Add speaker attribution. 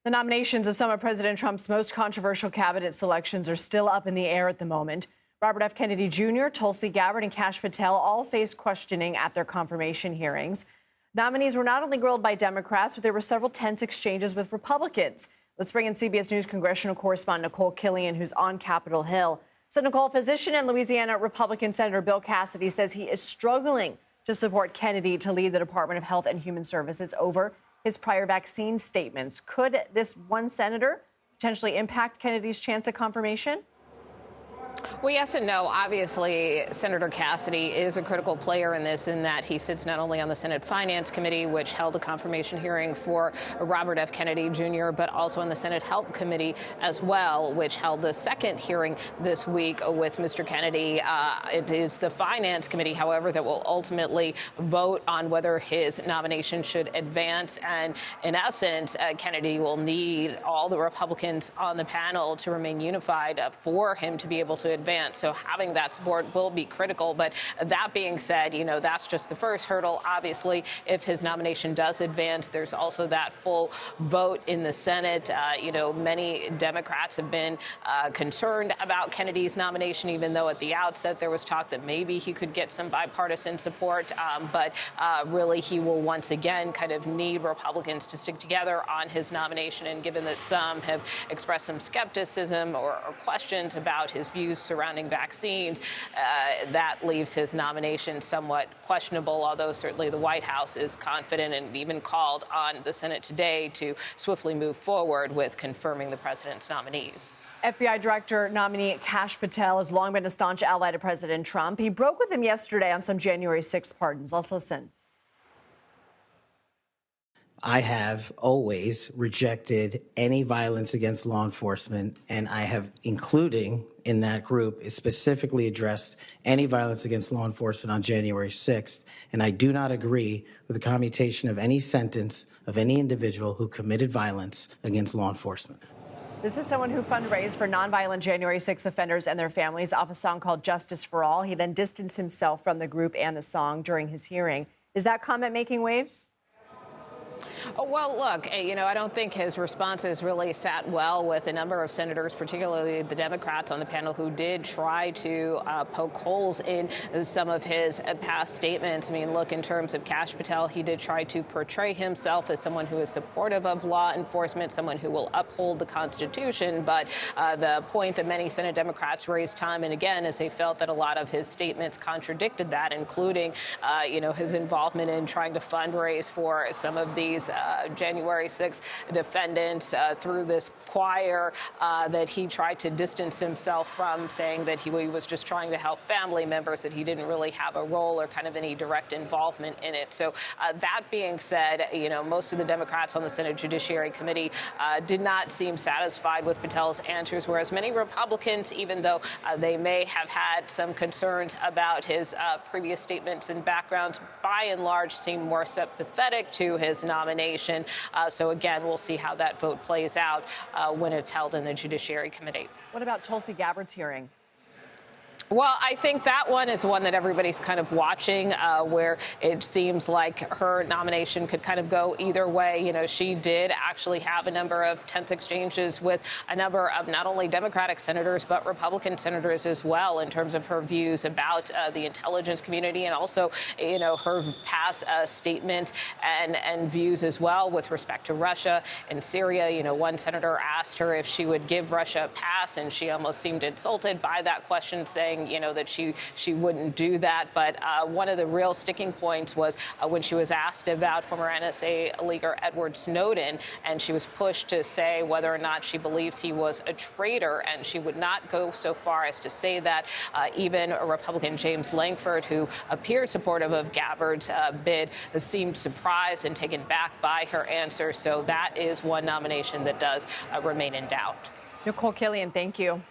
Speaker 1: The nominations of some of President Trump's most controversial cabinet selections are still up in the air at the moment. Robert F. Kennedy Jr., Tulsi Gabbard, and Kash Patel all faced questioning at their confirmation hearings. Nominees were not only grilled by Democrats, but there were several tense exchanges with Republicans. Let's bring in CBS News congressional correspondent Nikole Killion, who's on Capitol Hill. So, Nikole, physician and Louisiana Republican Senator Bill Cassidy says he is struggling to support Kennedy to lead the Department of Health and Human Services over his prior vaccine statements. Could this one senator potentially impact Kennedy's chance at confirmation?
Speaker 2: Well, yes and no. Obviously, Senator Cassidy is a critical player in this, in that he sits not only on the Senate Finance Committee, which held a confirmation hearing for Robert F. Kennedy Jr., but also on the Senate Health Committee as well, which held the second hearing this week with Mr. Kennedy. It is the Finance Committee, however, that will ultimately vote on whether his nomination should advance. And in essence, Kennedy will need all the Republicans on the panel to remain unified for him to be able to advance. So having that support will be critical. But that being said, that's just the first hurdle. Obviously, if his nomination does advance, there's also that full vote in the Senate. Many Democrats have been concerned about Kennedy's nomination, even though at the outset there was talk that maybe he could get some bipartisan support. But really, he will once again kind of need Republicans to stick together on his nomination. And given that some have expressed some skepticism or questions about his views surrounding vaccines, that leaves his nomination somewhat questionable, although certainly the White House is confident and even called on the Senate today to swiftly move forward with confirming the president's nominees.
Speaker 1: FBI Director nominee Kash Patel has long been a staunch ally to President Trump. He broke with him yesterday on some January 6th pardons. Let's listen.
Speaker 3: I have always rejected any violence against law enforcement, and I have, including in that group, specifically addressed any violence against law enforcement on January 6th, and I do not agree with the commutation of any sentence of any individual who committed violence against law enforcement.
Speaker 1: This is someone who fundraised for nonviolent January 6th offenders and their families off a song called Justice for All. He then distanced himself from the group and the song during his hearing. Is that comment making waves?
Speaker 2: Oh, well, look, I don't think his responses really sat well with a number of senators, particularly the Democrats on the panel, who did try to poke holes in some of his past statements. I mean, look, in terms of Kash Patel, he did try to portray himself as someone who is supportive of law enforcement, someone who will uphold the Constitution. But the point that many Senate Democrats raised time and again is they felt that a lot of his statements contradicted that, including, his involvement in trying to fundraise for some of these January 6th defendants through this choir that he tried to distance himself from, saying that he was just trying to help family members, that he didn't really have a role or kind of any direct involvement in it. So that being said, most of the Democrats on the Senate Judiciary Committee did not seem satisfied with Patel's answers, whereas many Republicans, even though they may have had some concerns about his previous statements and backgrounds, by and large seem more sympathetic to his nomination. So again, we'll see how that vote plays out when it's held in the Judiciary Committee.
Speaker 1: What about Tulsi Gabbard's hearing?
Speaker 2: Well, I think that one is one that everybody's kind of watching, where it seems like her nomination could kind of go either way. She did actually have a number of tense exchanges with a number of not only Democratic senators, but Republican senators as well, in terms of her views about the intelligence community, and also, her past statements and views as well with respect to Russia and Syria. One senator asked her if she would give Russia a pass, and she almost seemed insulted by that question, saying, that she wouldn't do that. But one of the real sticking points was when she was asked about former NSA leaker Edward Snowden, and she was pushed to say whether or not she believes he was a traitor, and she would not go so far as to say that. Even Republican James Lankford, who appeared supportive of Gabbard's bid, seemed surprised and taken back by her answer. So that is one nomination that does remain in doubt.
Speaker 1: Nikole Killion, thank you.